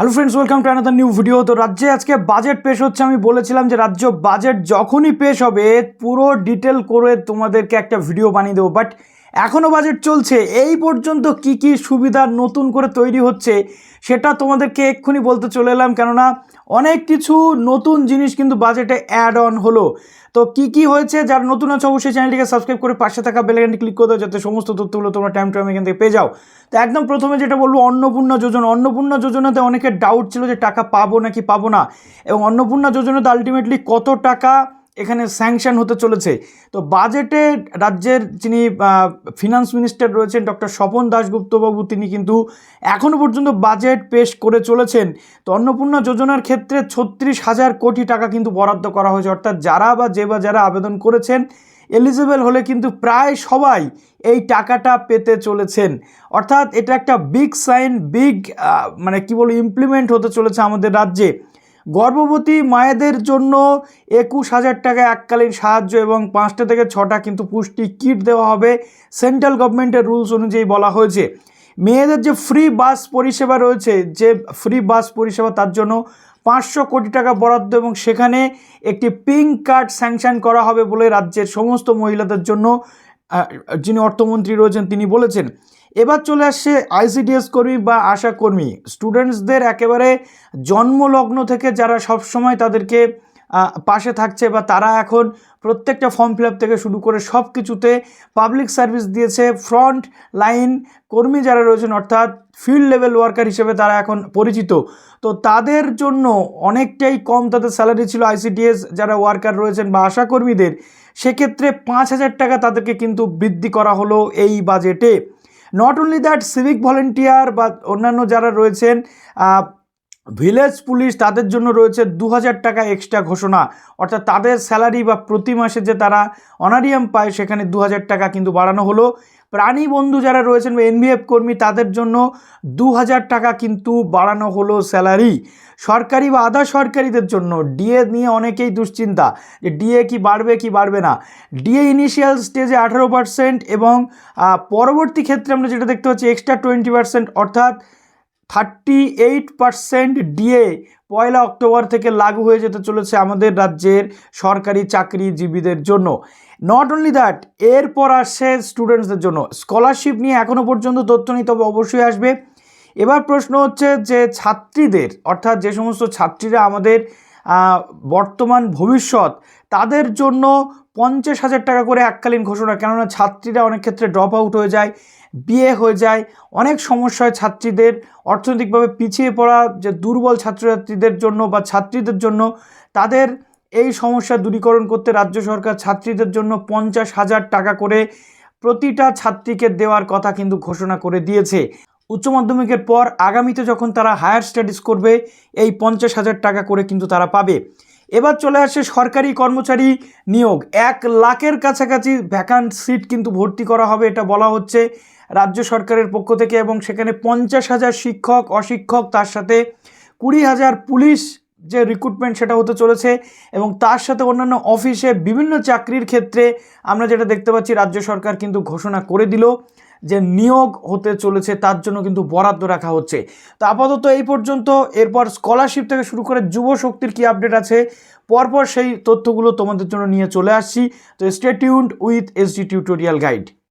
Hello friends, welcome to another new video. তো রাজ্যে আজকে বাজেট পেশ হচ্ছে। আমি বলেছিলাম যে রাজ্য বাজেট যখনই পেশ হবে পুরো ডিটেল করে তোমাদেরকে একটা ভিডিও বানিয়ে দেবো, বাট এখনও বাজেট চলছে। এই পর্যন্ত কি কি সুবিধা নতুন করে তৈরি হচ্ছে সেটা তোমাদেরকে এক্ষুনি বলতে চলে এলাম, কেননা অনেক কিছু নতুন জিনিস কিন্তু বাজেটে অ্যাড অন হলো। তো কি কি হয়েছে, যারা নতুন আছে অবশ্যই চ্যানেলটিকে সাবস্ক্রাইব করে পাশে থাকা বেল আইকনটি ক্লিক করে দাও, যাতে সমস্ত তথ্যগুলো তোমরা টাইম এখান থেকে পেয়ে যাও। তো একদম প্রথমে যেটা বলবো, অন্নপূর্ণা যোজনা। অন্নপূর্ণা যোজনাতে অনেকের ডাউট ছিল যে টাকা পাবো নাকি পাবো না, এবং অন্নপূর্ণা যোজনাতে আলটিমেটলি কত টাকা এখানে স্যাংশন হতে চলেছে। তো বাজেটে রাজ্যের যিনি ফিনান্স মিনিস্টার রয়েছেন ডক্টর স্বপন দাশগুপ্তবাবু, তিনি কিন্তু এখনও পর্যন্ত বাজেট পেশ করে চলেছেন। তো অন্নপূর্ণা যোজনার ক্ষেত্রে 36,000 কোটি টাকা কিন্তু বরাদ্দ করা হয়েছে, অর্থাৎ যারা আবেদন করেছেন এলিজিবল হলে কিন্তু প্রায় সবাই এই টাকাটা পেতে চলেছেন। অর্থাৎ এটা একটা বিগ সাইন, মানে কি বলবো, ইমপ্লিমেন্ট হতে চলেছে আমাদের রাজ্যে। গর্ভবতী মায়েদের জন্য 21,000 টাকা এককালীন সাহায্য এবং 5টা থেকে 6টা কিন্তু পুষ্টি কিট দেওয়া হবে, সেন্ট্রাল গভর্নমেন্টের রুলস অনুযায়ী বলা হয়েছে। মেয়েদের যে ফ্রি বাস পরিষেবা রয়েছে, তার জন্য 500 কোটি টাকা বরাদ্দ, এবং সেখানে একটি পিঙ্ক কার্ড স্যাংশন করা হবে বলে রাজ্যের সমস্ত মহিলাদের জন্য যিনি অর্থমন্ত্রী রয়েছেন তিনি বলেছেন। এবার চলে আসছে আইসিডিএস কর্মী বা আশা কর্মী। স্টুডেন্টসদের একেবারে জন্মলগ্ন থেকে যারা সবসময় তাদেরকে পাশে থাকছে, বা তারা এখন প্রত্যেকটা ফর্ম ফিল আপ থেকে শুরু করে সব কিছুতে পাবলিক সার্ভিস দিয়েছে, ফ্রন্ট লাইন কর্মী যারা রয়েছেন অর্থাৎ ফিল্ড লেভেল ওয়ার্কার হিসেবে তারা এখন পরিচিত। তো তাদের জন্য অনেকটাই কম তাদের স্যালারি ছিল আইসিডিএস যারা ওয়ার্কার রয়েছেন বা আশা কর্মীদের, সেক্ষেত্রে 5,000 টাকা তাদেরকে কিন্তু বৃদ্ধি করা হলো এই বাজেটে। Not only that, civic volunteer বা অন্যান্য যারা রয়েছেন ভিলেজ পুলিশ, তাদের জন্য রয়েছে 2,000 টাকা এক্সট্রা ঘোষণা, অর্থাৎ তাদের স্যালারি বা প্রতি মাসে যে তারা অনারিয়াম পায় সেখানে 2,000 টাকা কিন্তু বাড়ানো হলো। প্রাণী বন্ধু যারা রয়েছেন বা এনভিএফ কর্মী, তাদের জন্য 2,000 টাকা কিন্তু বাড়ানো হলো স্যালারি। সরকারি বা আধা সরকারিদের জন্য ডিএ নিয়ে অনেকেই দুশ্চিন্তা যে ডিএ কি বাড়বে কি বাড়বে না। ডিএ ইনিশিয়াল স্টেজে 18% এবং পরবর্তী ক্ষেত্রে আমরা যেটা দেখতে পাচ্ছি এক্সট্রা 20%, অর্থাৎ 38% ডিএ 1 অক্টোবর থেকে লাগু হয়ে যেতে চলেছে আমাদের রাজ্যের সরকারি চাকরিজীবীদের জন্য। নট অনলি দ্যাট, এরপর আসছে স্টুডেন্টসদের জন্য স্কলারশিপ নিয়ে এখনও পর্যন্ত তথ্য নেই, তবে অবশ্যই আসবে। এবার প্রশ্ন হচ্ছে যে ছাত্রীদের, অর্থাৎ যে সমস্ত ছাত্রীরা আমাদের বর্তমান ভবিষ্যৎ, তাদের জন্য 50,000 টাকা করে এককালীন ঘোষণা। কেননা ছাত্রীরা অনেক ক্ষেত্রে ড্রপ আউট হয়ে যায়, বিয়ে হয়ে যায়, অনেক সমস্যা হয় ছাত্রীদের, অর্থনৈতিকভাবে পিছিয়ে পড়া যে দুর্বল ছাত্রছাত্রীদের জন্য বা ছাত্রীদের জন্য, তাদের এই সমস্যা দূরীকরণ করতে রাজ্য সরকার ছাত্রীদের জন্য 50,000 টাকা করে প্রতিটা ছাত্রীকে দেওয়ার কথা কিন্তু ঘোষণা করে দিয়েছে। উচ্চ মাধ্যমিকের পর আগামীতে যখন তারা হায়ার স্টাডিজ করবে এই 50,000 টাকা করে কিন্তু তারা পাবে। এবার চলে আসে সরকারি কর্মচারী নিয়োগ। 1 লাখের কাছাকাছি ভ্যাকান্ট সিট কিন্তু ভর্তি করা হবে, এটা বলা হচ্ছে রাজ্য সরকারের পক্ষ থেকে, এবং সেখানে 50,000 শিক্ষক অশিক্ষক, তার সাথে 20,000 পুলিশ যে রিক্রুটমেন্ট সেটা হতে চলেছে, এবং তার সাথে অন্যান্য অফিসে বিভিন্ন চাকরির ক্ষেত্রে আমরা যেটা দেখতে পাচ্ছি রাজ্য সরকার কিন্তু ঘোষণা করে দিল যে নিয়োগ হতে চলেছে, তার জন্য কিন্তু বরাদ্দ রাখা হচ্ছে। তো আপাতত এই পর্যন্ত। এরপর স্কলারশিপ থেকে শুরু করে যুব শক্তির কী আপডেট আছে পরপর সেই তথ্যগুলো তোমাদের জন্য নিয়ে চলে আসছি। তো stay tuned with SD tutorial guide.